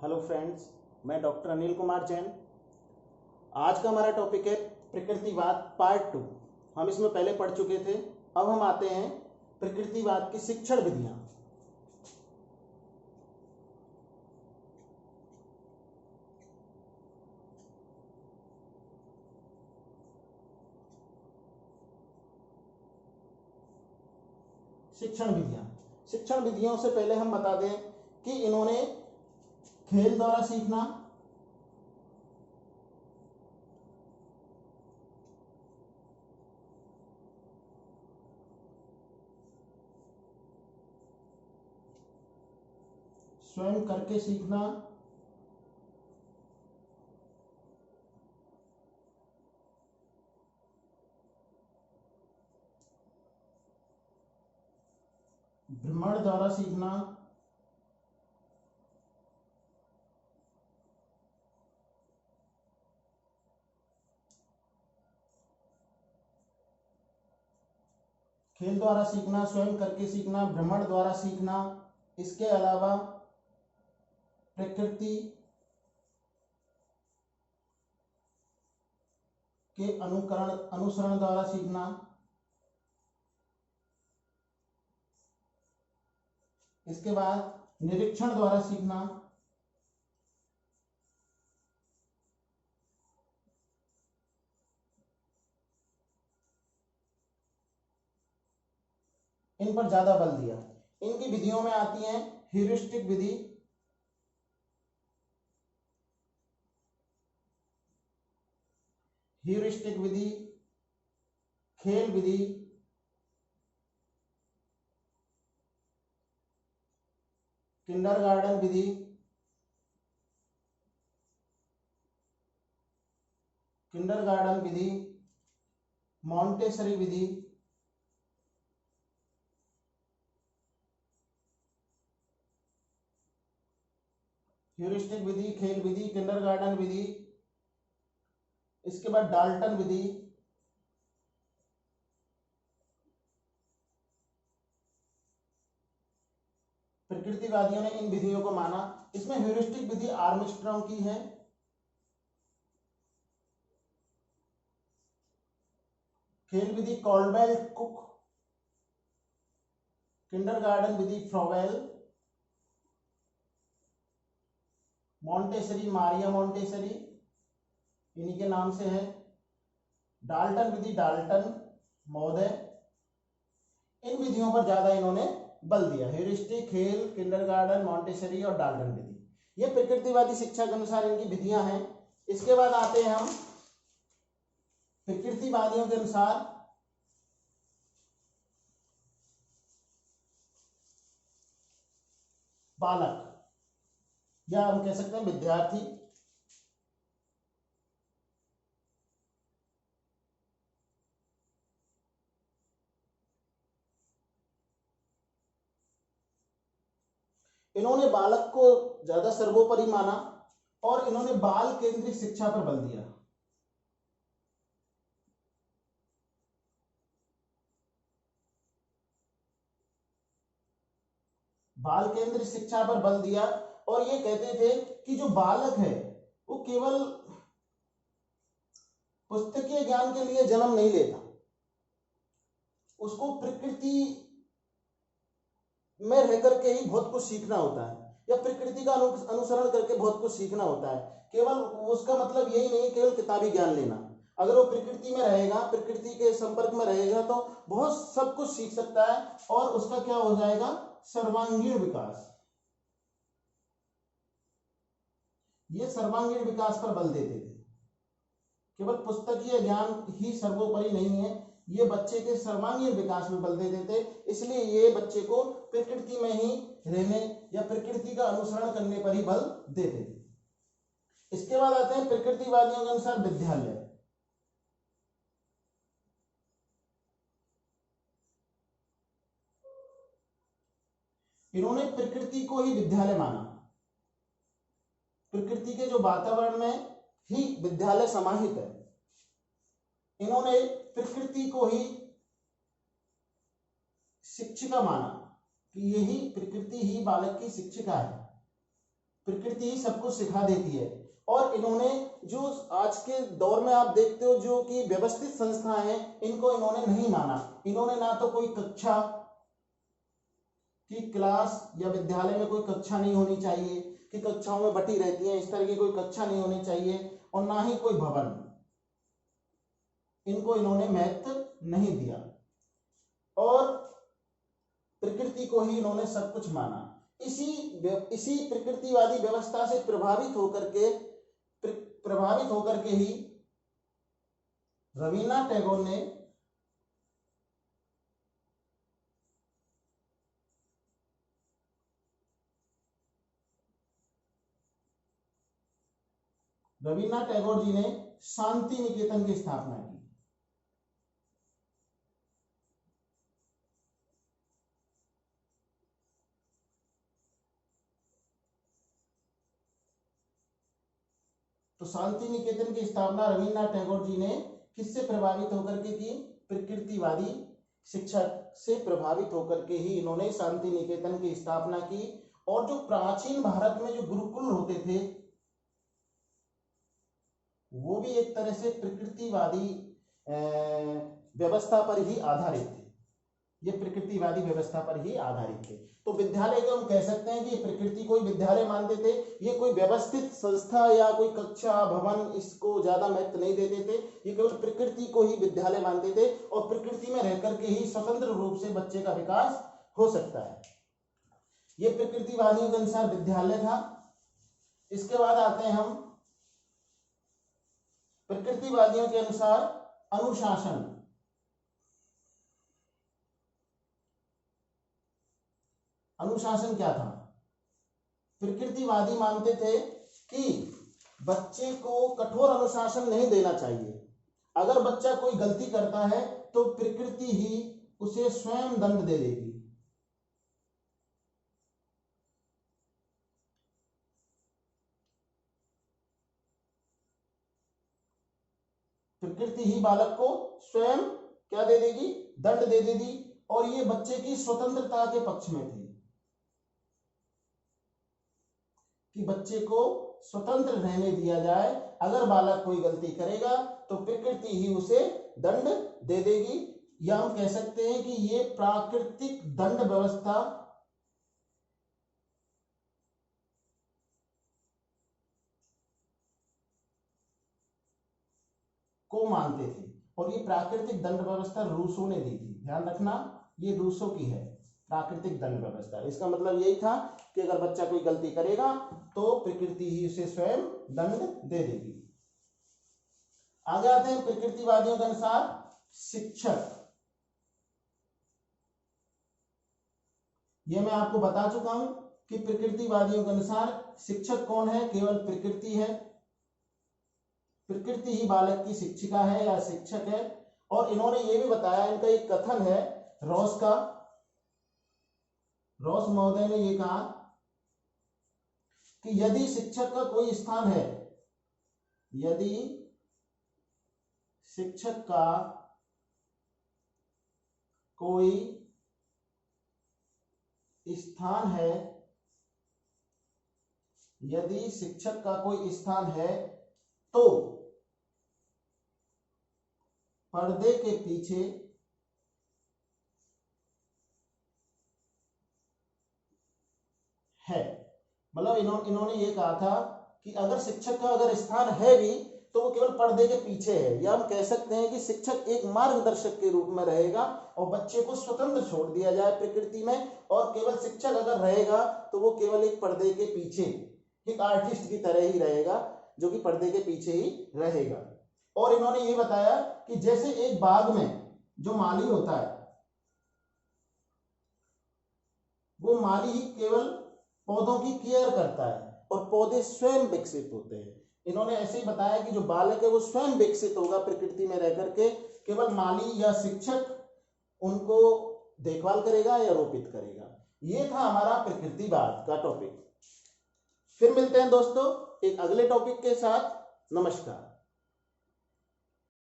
Hello friends, मैं doctor Anil Kumar Jain. आज का हमारा टॉपिक है प्रकृतिवाद पार्ट 2। हम इसमें पहले पढ़ चुके थे। अब हम आते हैं प्रकृतिवाद की शिक्षण विधियां। शिक्षण विधियों से पहले हम बता दें कि इन्होंने खेल द्वारा सीखना, स्वयं करके सीखना, भ्रमण द्वारा सीखना, खेल द्वारा सीखना, स्वयं करके सीखना, भ्रमण द्वारा सीखना। इसके अलावा प्रकृति के अनुसरण द्वारा सीखना। इसके बाद निरीक्षण द्वारा सीखना। इन पर ज्यादा बल दिया। इनकी विधियों में आती है ह्यूरिस्टिक विधि, खेल विधि, किंडरगार्टन विधि, मॉन्टेसरी विधि, ह्यूरिस्टिक विधि, खेल विधि, किंडरगार्टन विधि। इसके बाद डाल्टन विधि। प्रकृतिवादियों ने इन विधियों को माना। इसमें ह्यूरिस्टिक विधि आर्मस्ट्रांग की है, खेल विधि कॉल्डवेल कुक, किंडरगार्टन विधि फ्रोवेल, मॉन्टेसरी मारिया मॉन्टेसरी, इन्हीं के नाम से है। डाल्टन विधि डाल्टन महोदय। इन विधियों पर ज्यादा इन्होंने बल दिया। ह्यूरिस्टिक, खेल, किंडरगार्टन, मॉन्टेसरी और डाल्टन विधि, ये प्रकृतिवादी शिक्षा के अनुसार इनकी विधियां हैं। इसके बाद आते हैं हम प्रकृतिवादियों के अनुसार बालक, या हम कह सकते हैं विद्यार्थी। इन्होंने बालक को ज्यादा सर्वोपरि माना और इन्होंने बाल केंद्रित शिक्षा पर बल दिया। बाल केंद्रित शिक्षा पर बल दिया और ये कहते थे कि जो बालक है वो केवल पुस्तकीय ज्ञान के लिए जन्म नहीं लेता, उसको प्रकृति में रह करके ही बहुत कुछ सीखना होता है, या प्रकृति का अनुसरण करके बहुत कुछ सीखना होता है। केवल उसका मतलब यही नहीं केवल किताबी ज्ञान लेना। अगर वो प्रकृति में रहेगा, प्रकृति के संपर्क में रहेगा तो बहुत सब कुछ सीख सकता है और उसका क्या हो जाएगा, सर्वांगीण विकास। ये सर्वांगीण विकास पर बल देते थे। केवल पुस्तकीय ज्ञान ही सर्वोपरि नहीं है, ये बच्चे के सर्वांगीण विकास में बल देते थे। इसलिए ये बच्चे को प्रकृति में ही रहने या प्रकृति का अनुसरण करने पर ही बल देते थे। इसके बाद आते हैं प्रकृतिवादियों के अनुसार विद्यालय। इन्होंने प्रकृति को ही विद्यालय माना। प्रकृति के जो वातावरण में ही विद्यालय समाहित है। इन्होंने प्रकृति को ही शिक्षिका माना कि यही प्रकृति ही बालक की शिक्षिका है। प्रकृति ही सब कुछ सिखा देती है। और इन्होंने जो आज के दौर में आप देखते हो जो कि व्यवस्थित संस्थाएं हैं, इनको इन्होंने नहीं माना। इन्होंने ना तो कोई कक्षा की क्लास या विद्यालय में कोई कक्षा नहीं होनी चाहिए कि कक्षाओं में बटी रहती हैं, इस तरह की कोई कक्षा नहीं होनी चाहिए, और ना ही कोई भवन, इनको इन्होंने महत्व नहीं दिया और प्रकृति को ही इन्होंने सब कुछ माना। इसी प्रकृतिवादी व्यवस्था से प्रभावित होकर के ही रवीन्द्रनाथ टैगोर ने जी ने शांति निकेतन की स्थापना की। तो शांति निकेतन की स्थापना रवीन्द्रनाथ टैगोर जी ने किससे प्रभावित होकर के की? प्रकृतिवादी शिक्षक से प्रभावित होकर के ही इन्होंने शांति निकेतन की स्थापना की। और जो प्राचीन भारत में जो गुरुकुल होते थे वो भी एक तरह से प्रकृतिवादी व्यवस्था पर ही आधारित थे। ये प्रकृतिवादी व्यवस्था पर ही आधारित थे। तो विद्यालय को हम कह सकते हैं कि प्रकृति को ही विद्यालय मानते थे। ये कोई व्यवस्थित संस्था या कोई कक्षा भवन इसको ज्यादा महत्व नहीं देते थे। ये केवल प्रकृति को ही विद्यालय मानते थे और प्रकृति में रहकर के ही स्वतंत्र रूप से बच्चे का विकास हो सकता है। ये प्रकृतिवादियों के अनुसार विद्यालय था। इसके बाद आते हैं हम प्रकृतिवादियों के अनुसार अनुशासन। अनुशासन क्या था? प्रकृतिवादी मानते थे कि बच्चे को कठोर अनुशासन नहीं देना चाहिए। अगर बच्चा कोई गलती करता है तो प्रकृति ही उसे स्वयं दंड दे देगी। प्रकृति ही बालक को स्वयं क्या दे देगी? दंड दे देगी। और ये बच्चे की स्वतंत्रता के पक्ष में थे कि बच्चे को स्वतंत्र रहने दिया जाए। अगर बालक कोई गलती करेगा तो प्रकृति ही उसे दंड दे देगी, या हम कह सकते हैं कि ये प्राकृतिक दंड व्यवस्था को मानते थे। और ये प्राकृतिक दंड व्यवस्था रूसों ने दी थी। ध्यान रखना, ये रूसों की है प्राकृतिक दंड व्यवस्था। इसका मतलब यही था कि अगर बच्चा कोई गलती करेगा तो प्रकृति ही उसे स्वयं दंड दे देगी। आगे आते हैं प्रकृतिवादियों के अनुसार शिक्षक। ये मैं आपको बता चुका हूं कि प्रकृतिवादियों के अनुसार शिक्षक कौन है? केवल प्रकृति है। प्रकृति ही बालक की शिक्षिका है या शिक्षक है। और इन्होंने ये भी बताया, इनका एक कथन है रॉस का, रॉस महोदय ने ये कहा कि यदि शिक्षक का कोई स्थान है, यदि शिक्षक का कोई स्थान है, यदि शिक्षक का कोई स्थान है तो पर्दे के पीछे है। मतलब इन्होंने ये कहा था कि अगर शिक्षक का अगर स्थान है भी तो वो केवल पर्दे के पीछे है, या हम कह सकते हैं कि शिक्षक एक मार्गदर्शक के रूप में रहेगा और बच्चे को स्वतंत्र छोड़ दिया जाए प्रकृति में। और केवल शिक्षक अगर रहेगा तो वो केवल एक पर्दे के पीछे एक आर्टिस्ट की तरह ही रहेगा, जो कि पर्दे के पीछे ही रहेगा। और इन्होंने ये बताया कि जैसे एक बाग में जो माली होता है, वो माली ही केवल पौधों की केयर करता है और पौधे स्वयं विकसित होते हैं। इन्होंने ऐसे ही बताया कि जो बालक है वो स्वयं विकसित होगा प्रकृति में रह करके, केवल माली या शिक्षक उनको देखभाल करेगा या रोपित करेगा। ये था हमारा प्रकृतिवाद का टॉपिक। फिर मिलते हैं दोस्तों एक अगले टॉपिक के साथ। नमस्कार।